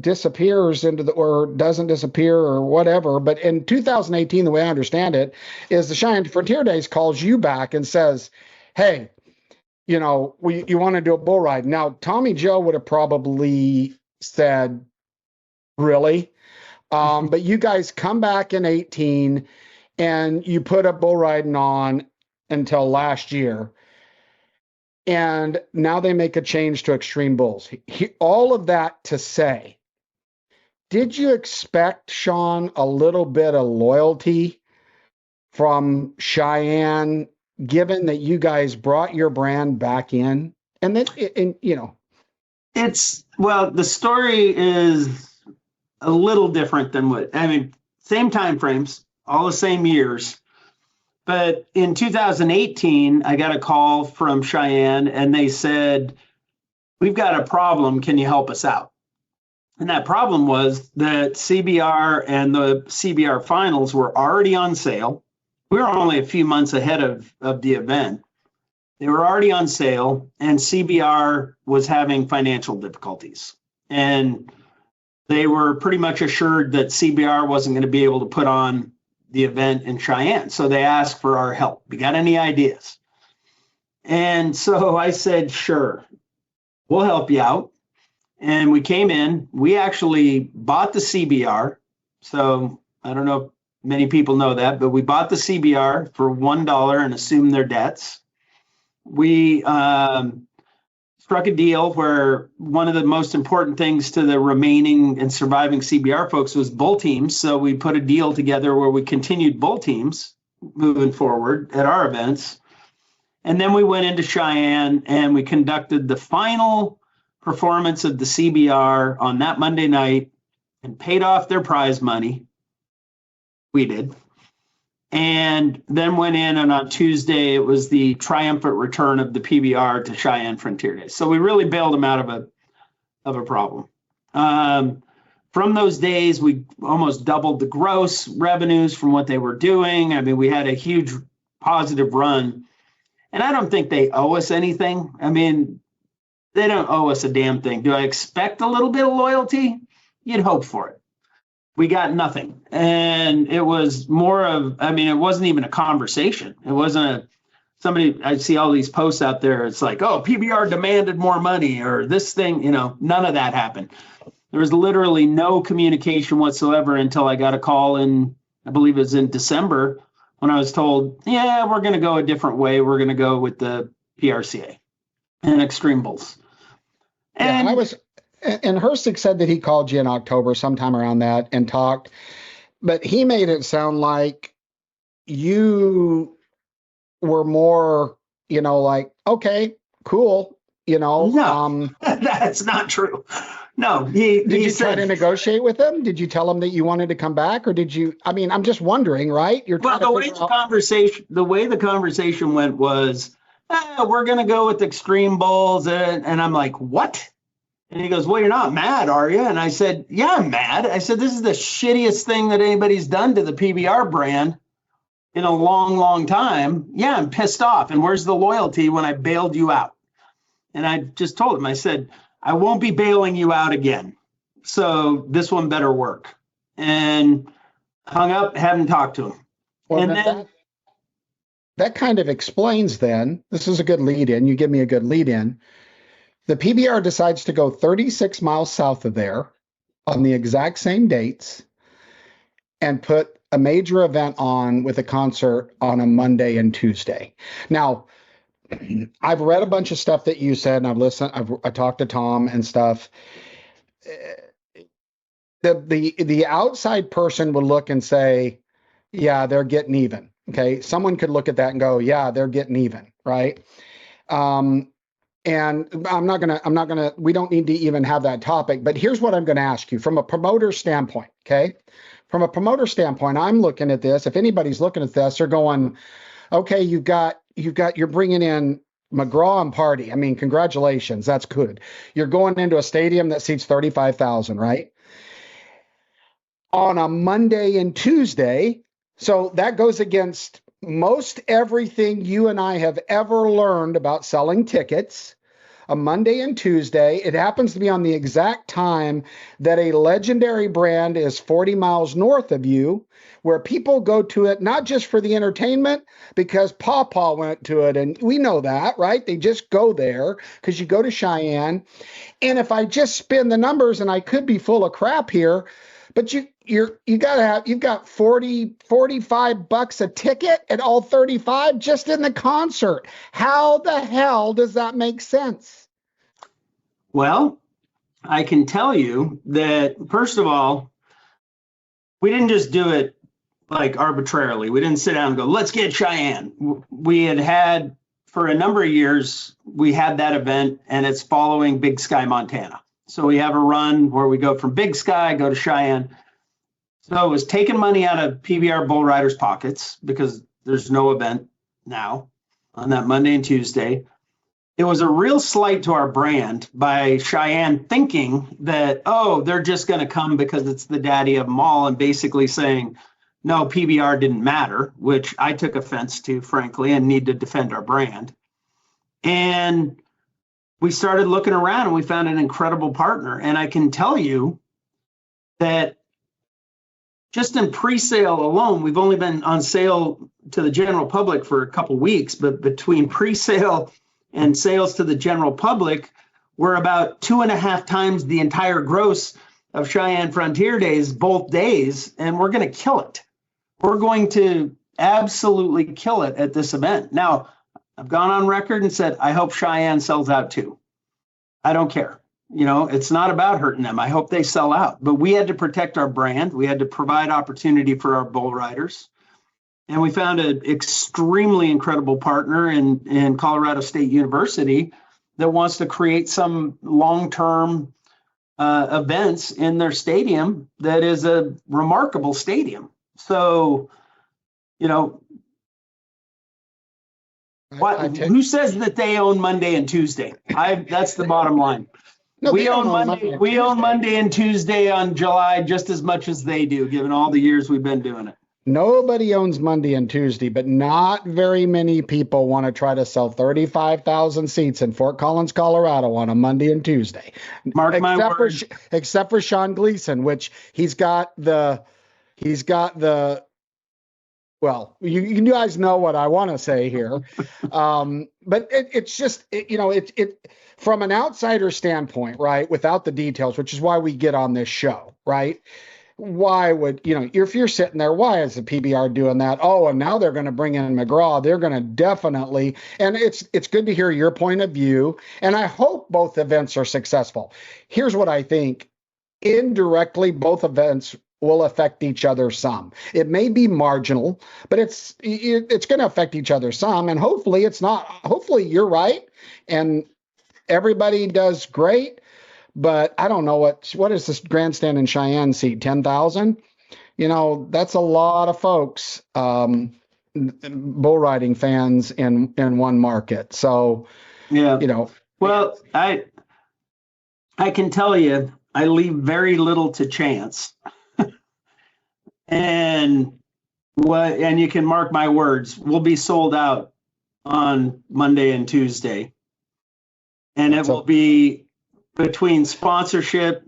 disappears into the, or doesn't disappear or whatever. But in 2018, the way I understand it, is the Cheyenne Frontier Days calls you back and says, hey, you want to do a bull ride. Now, Tommy Joe would have probably said, really? But you guys come back in 18 and you put up bull riding on until last year. And now they make a change to extreme bulls. All of that to say, did you expect, Sean, a little bit of loyalty from Cheyenne, given that you guys brought your brand back in? And then, the story is a little different than same time frames, all the same years. But in 2018, I got a call from Cheyenne and they said, we've got a problem. Can you help us out? And that problem was that CBR and the CBR finals were already on sale. We were only a few months ahead of the event. They were already on sale and CBR was having financial difficulties. And they were pretty much assured that CBR wasn't going to be able to put on the event in Cheyenne. So they asked for our help. You got any ideas? And so I said, sure, we'll help you out. And we came in, we actually bought the CBR. So I don't know if many people know that, but we bought the CBR for $1 and assumed their debts. We struck a deal where one of the most important things to the remaining and surviving CBR folks was bull teams. So we put a deal together where we continued bull teams moving forward at our events. And then we went into Cheyenne and we conducted the final performance of the CBR on that Monday night and paid off their prize money. We did. And then went in, and on Tuesday, it was the triumphant return of the PBR to Cheyenne Frontier Days. So we really bailed them out of a problem. From those days, we almost doubled the gross revenues from what they were doing. I mean, we had a huge positive run. And I don't think they owe us anything. I mean, they don't owe us a damn thing. Do I expect a little bit of loyalty? You'd hope for it. We got nothing. And it was more of, it wasn't even a conversation. It wasn't somebody, I see all these posts out there. It's like, oh, PBR demanded more money or this thing, none of that happened. There was literally no communication whatsoever until I got a call in, I believe it was in December, when I was told, yeah, we're going to go a different way. We're going to go with the PRCA and Extreme Bulls. And And Hersig said that he called you in October, sometime around that, and talked, but he made it sound like you were more, like, okay, cool, No, that's not true. No, did you try to negotiate with him? Did you tell him that you wanted to come back, or did you? I'm just wondering, right? The way the conversation went was, we're going to go with Extreme Bulls, and I'm like, what? And he goes, well, you're not mad, are you? And I said, yeah, I'm mad. I said, this is the shittiest thing that anybody's done to the PBR brand in a long, long time. Yeah, I'm pissed off. And where's the loyalty when I bailed you out? And I just told him, I said, I won't be bailing you out again. So this one better work. And hung up, haven't talked to him. Well, and then that kind of explains then, this is a good lead in. You give me a good lead in. The PBR decides to go 36 miles south of there on the exact same dates and put a major event on with a concert on a Monday and Tuesday. Now, I've read a bunch of stuff that you said, and I've listened. I talked to Tom and stuff. The outside person would look and say, yeah, they're getting even. Okay. Someone could look at that and go, yeah, they're getting even. Right. And we don't need to even have that topic, but here's what I'm going to ask you from a promoter standpoint. Okay. From a promoter standpoint, I'm looking at this. If anybody's looking at this, they're going, okay, you're bringing in McGraw and Party. I mean, congratulations. That's good. You're going into a stadium that seats 35,000, right? On a Monday and Tuesday. So that goes against most everything you and I have ever learned about selling tickets. A Monday and Tuesday. It happens to be on the exact time that a legendary brand is 40 miles north of you, where people go to it not just for the entertainment, because Pawpaw went to it, and we know that, right? They just go there because you go to Cheyenne. And if I just spin the numbers, and I could be full of crap here, but you've got 40, 45 bucks a ticket at all 35 just in the concert. How the hell does that make sense? Well, I can tell you that, first of all, we didn't just do it like arbitrarily. We didn't sit down and go, let's get Cheyenne. We had for a number of years, we had that event, and it's following Big Sky, Montana. So we have a run where we go from Big Sky, go to Cheyenne. So it was taking money out of PBR bull riders' pockets because there's no event now on that Monday and Tuesday. It was a real slight to our brand by Cheyenne thinking that, oh, they're just going to come because it's the daddy of them all, and basically saying, no, PBR didn't matter, which I took offense to, frankly, and need to defend our brand. And we started looking around, and we found an incredible partner. And I can tell you that just in pre-sale alone, we've only been on sale to the general public for a couple weeks, but between pre-sale and sales to the general public, we're about 2.5 times the entire gross of Cheyenne Frontier Days, both days, and we're going to kill it. We're going to absolutely kill it at this event. Now, I've gone on record and said, I hope Cheyenne sells out too. I don't care. You know, it's not about hurting them. I hope they sell out. But we had to protect our brand. We had to provide opportunity for our bull riders. And we found an extremely incredible partner in Colorado State University that wants to create some long-term events in their stadium that is a remarkable stadium. So, you know, who says that they own Monday and Tuesday? That's the bottom line. No, we own Monday. We own Monday and Tuesday on July just as much as they do, given all the years we've been doing it. Nobody owns Monday and Tuesday, but not very many people want to try to sell 35,000 seats in Fort Collins, Colorado on a Monday and Tuesday. Mark my words. Except for Sean Gleason, which he's got the, well, you guys know what I want to say here. But it's just, from an outsider standpoint, right, without the details, which is why we get on this show, right? Why would, if you're sitting there, why is the PBR doing that? Oh, and now they're going to bring in McGraw. They're going to definitely, and it's good to hear your point of view. And I hope both events are successful. Here's what I think. Indirectly, both events will affect each other some. It may be marginal, but it's going to affect each other some. And hopefully it's not. Hopefully you're right. And everybody does great. But I don't know what is this grandstand in Cheyenne seat, 10,000? That's a lot of folks, bull riding fans in one market. So, yeah, well, I can tell you, I leave very little to chance. and you can mark my words, we'll be sold out on Monday and Tuesday. And it will be between sponsorship,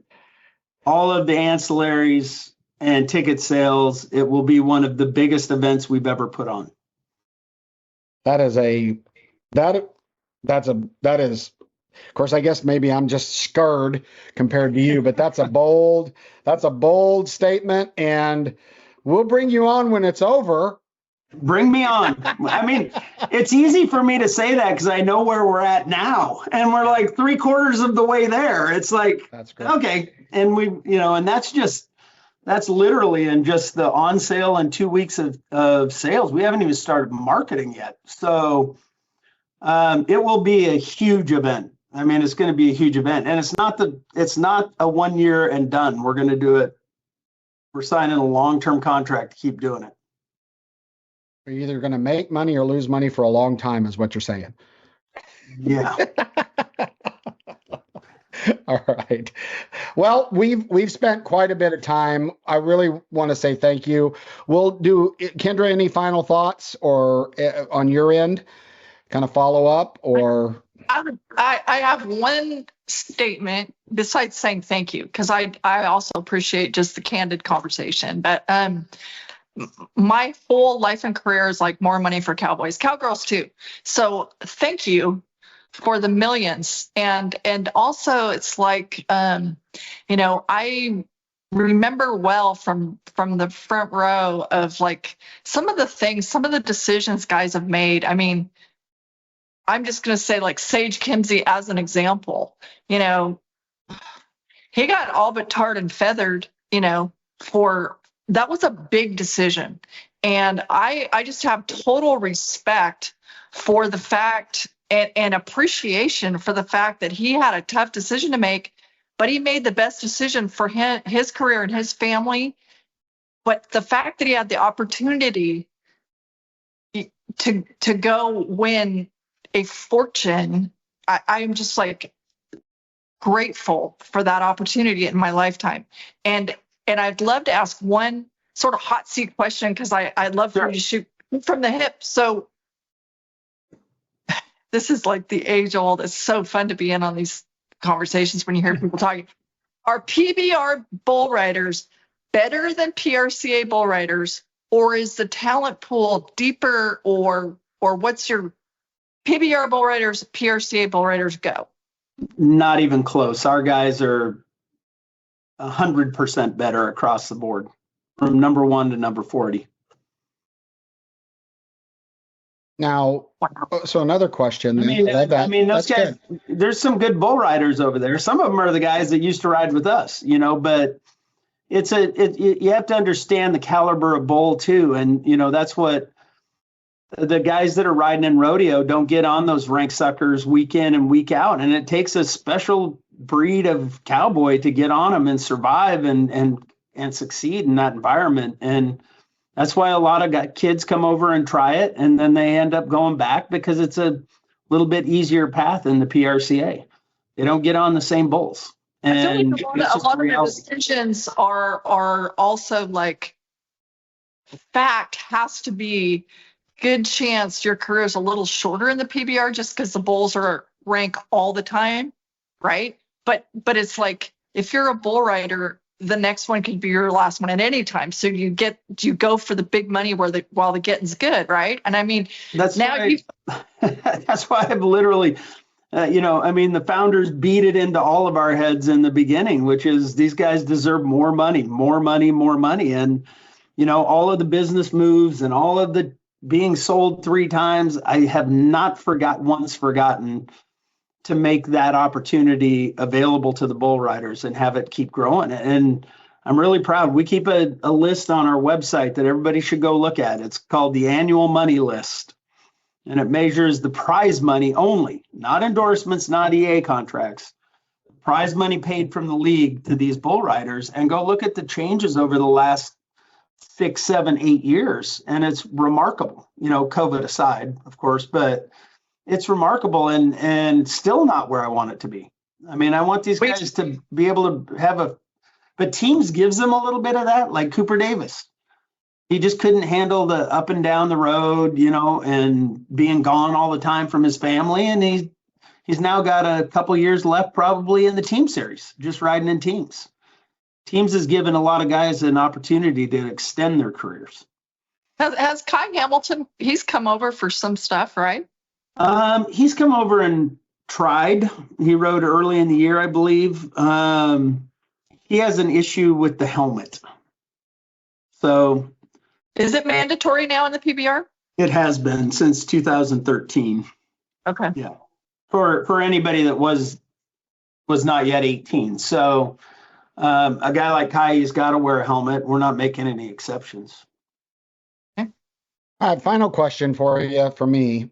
all of the ancillaries, and ticket sales, it will be one of the biggest events we've ever put on. That is, of course, I guess maybe I'm just scared compared to you, but that's a bold statement, and we'll bring you on when it's over. Bring me on. I mean, it's easy for me to say that because I know where we're at now, and we're like 3/4 of the way there. It's like, that's great. Okay. And and that's literally in just the on sale and 2 weeks of sales. We haven't even started marketing yet. So it will be a huge event. I mean, it's going to be a huge event, and it's not a 1 year and done. We're going to do it. We're signing a long-term contract to keep doing it. You're either going to make money or lose money for a long time is what you're saying. Yeah. All right. Well, we've spent quite a bit of time. I really want to say thank you. We'll do, Kendra, any final thoughts or on your end, kind of follow up or? I have one statement besides saying thank you, because I also appreciate just the candid conversation. But my whole life and career is like more money for cowboys, cowgirls too. So thank you for the millions. And also it's like, I remember well from the front row of like some of the decisions guys have made. I mean, I'm just going to say like Sage Kimsey as an example, he got all but tarred and feathered, that was a big decision. And I just have total respect for the fact and appreciation for the fact that he had a tough decision to make, but he made the best decision for his career and his family. But the fact that he had the opportunity to go win a fortune, I'm just like grateful for that opportunity in my lifetime. And I'd love to ask one sort of hot seat question, because I'd love for you to shoot from the hip. So this is like the age old. It's so fun to be in on these conversations when you hear people talking. Are PBR bull riders better than PRCA bull riders, or is the talent pool deeper, or what's your PBR bull riders, PRCA bull riders go? Not even close. Our guys are 100% better across the board, from number 1 to number 40. Now, so another question. I mean, those guys, good. There's some good bull riders over there. Some of them are the guys that used to ride with us, but you have to understand the caliber of bull too. And, that's what the guys that are riding in rodeo don't get on those rank suckers week in and week out. And it takes a special breed of cowboy to get on them and survive and succeed in that environment. And that's why a lot of kids come over and try it, and then they end up going back because it's a little bit easier path in the PRCA. They don't get on the same bulls. And I feel like a lot of the decisions are also like, fact has to be good chance your career is a little shorter in the PBR just because the bulls are rank all the time, right? But it's like, if you're a bull rider, the next one could be your last one at any time. So you go for the big money while the getting's good, right? And I mean, that's why I've literally, the founders beat it into all of our heads in the beginning, which is these guys deserve more money. And, all of the business moves and all of the being sold 3 times, I have not forgotten to make that opportunity available to the bull riders and have it keep growing. And I'm really proud. We keep a list on our website that everybody should go look at. It's called the Annual Money List. And it measures the prize money only, not endorsements, not EA contracts. Prize money paid from the league to these bull riders, and go look at the changes over the last 6, 7, 8 years. And it's remarkable, COVID aside, of course, but it's remarkable and still not where I want it to be. I mean, I want these guys to be able to have but teams gives them a little bit of that, like Cooper Davis. He just couldn't handle the up and down the road, and being gone all the time from his family. And he's now got a couple years left probably in the team series, just riding in teams. Teams has given a lot of guys an opportunity to extend their careers. Has Kai Hamilton, he's come over for some stuff, right? He's come over and tried. He rode early in the year, I believe. He has an issue with the helmet. So, is it mandatory now in the PBR? It has been since 2013. Okay. Yeah. For anybody that was not yet 18. So, a guy like Kai, he's got to wear a helmet. We're not making any exceptions. Okay. All right. Final question for me.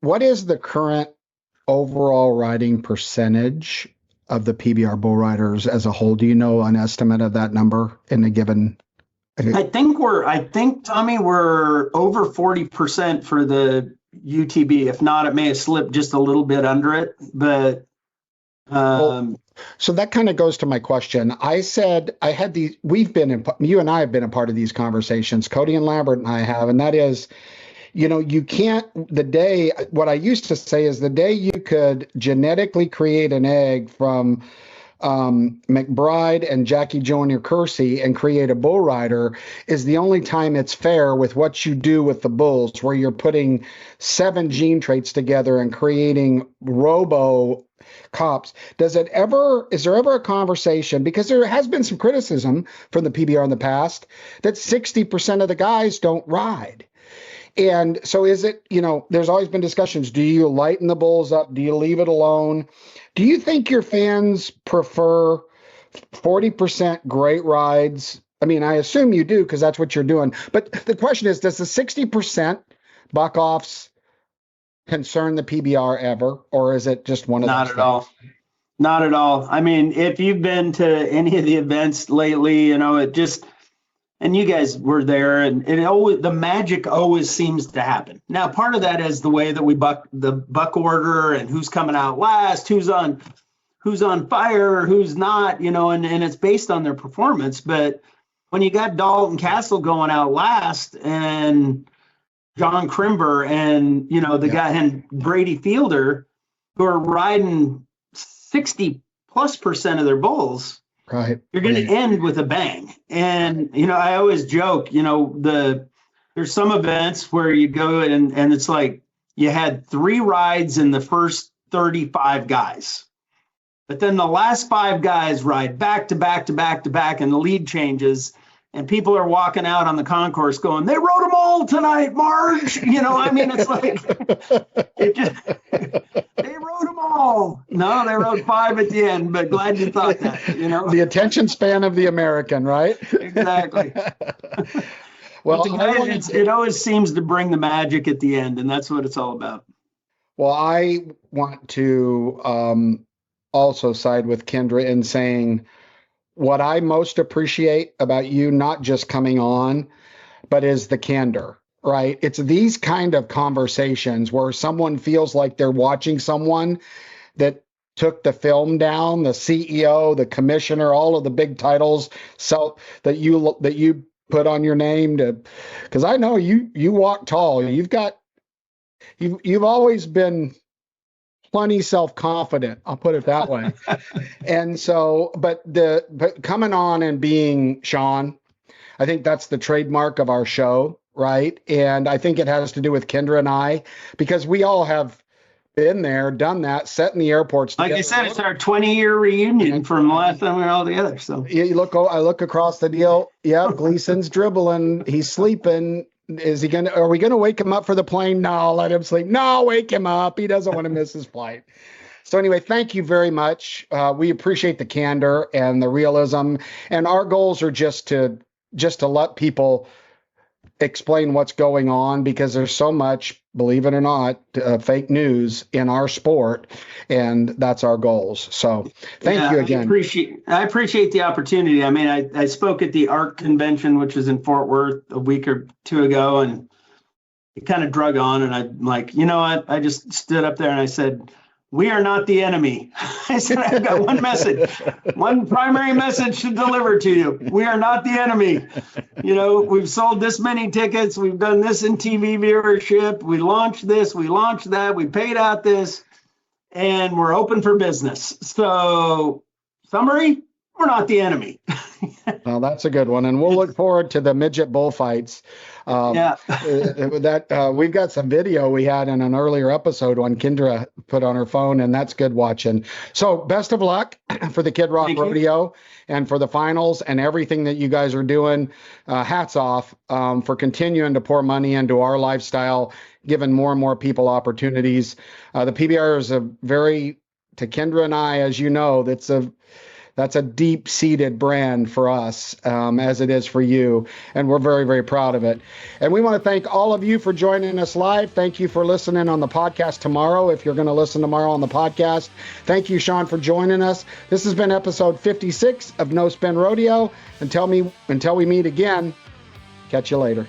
What is the current overall riding percentage of the PBR bull riders as a whole? Do you know an estimate of that number in a given? I think Tommy, we're over 40% for the UTB. If not, it may have slipped just a little bit under it. But so that kind of goes to my question. I said I had these. You and I have been a part of these conversations. Cody and Lambert and I have, and that is, you can't. What I used to say is the day you could genetically create an egg from McBride and Jackie Jr. Kersey and create a bull rider is the only time it's fair with what you do with the bulls, where you're putting 7 gene traits together and creating robo cops. Is there ever a conversation, because there has been some criticism from the PBR in the past that 60% of the guys don't ride? And so is it, there's always been discussions. Do you lighten the bulls up? Do you leave it alone? Do you think your fans prefer 40% great rides? I mean, I assume you do, because that's what you're doing. But the question is, does the 60% buck-offs concern the PBR ever, or is it just one of those? Not at all. Not at all. I mean, if you've been to any of the events lately, it just, and you guys were there, and the magic always seems to happen. Now, part of that is the way that we buck order and who's coming out last, who's on fire, who's not, and it's based on their performance. But when you got Dalton Castle going out last, and John Crimber and, the guy and Brady Fielder, who are riding 60+% of their bulls, right, you're going to end with a bang. And, I always joke, there's some events where you go and it's like you had 3 rides in the first 35 guys. But then the last 5 guys ride back to back to back to back, and the lead changes. And people are walking out on the concourse going, "They rode them all tonight, Marge." It's like, they rode them all. No, they rode 5 at the end, but glad you thought that, The attention span of the American, right? Exactly. Well, it always seems to bring the magic at the end, and that's what it's all about. Well, I want to also side with Kendra in saying, what I most appreciate about you, not just coming on, but is the candor, right? It's these kind of conversations where someone feels like they're watching someone that took the film down, the CEO, the commissioner, all of the big titles, so that you put on your name because I know you walk tall. You've always been plenty self-confident, I'll put it that way. And so, but coming on and being Sean, I think that's the trademark of our show, right? And I think it has to do with Kendra and I, because we all have been there, done that, sat in the airports like together. I said, it's our 20-year reunion from the last time we were all together. So I look across the deal. Yeah, Gleason's dribbling. He's sleeping. Are we gonna wake him up for the plane? No, let him sleep. No, wake him up. He doesn't want to miss his flight. So anyway, thank you very much. We appreciate the candor and the realism, and our goals are just to let people explain what's going on, because there's so much, believe it or not, fake news in our sport, and that's our goals. So thank you again. I appreciate the opportunity. I mean, I spoke at the ARC convention, which was in Fort Worth a week or 2 ago, and it kind of drug on, and I'm like, you know what? I just stood up there and I said, "We are not the enemy." I said, "I've got one message, one primary message to deliver to you. We are not the enemy. We've sold this many tickets. We've done this in TV viewership. We launched this, we launched that, we paid out this, and we're open for business." So, summary, we're not the enemy. Well, that's a good one. And we'll look forward to the midget bullfights. We've got some video we had in an earlier episode when Kendra put on her phone, and that's good watching. So best of luck for the Kid Rock Rodeo and for the finals and everything that you guys are doing. Hats off for continuing to pour money into our lifestyle, giving more and more people opportunities. The PBR is to Kendra and I, as you know, that's a deep-seated brand for us, as it is for you, and we're very, very proud of it. And we want to thank all of you for joining us live. Thank you for listening on the podcast tomorrow, if you're going to listen tomorrow on the podcast. Thank you, Sean, for joining us. This has been episode 56 of No Spin Rodeo. Until we meet again, catch you later.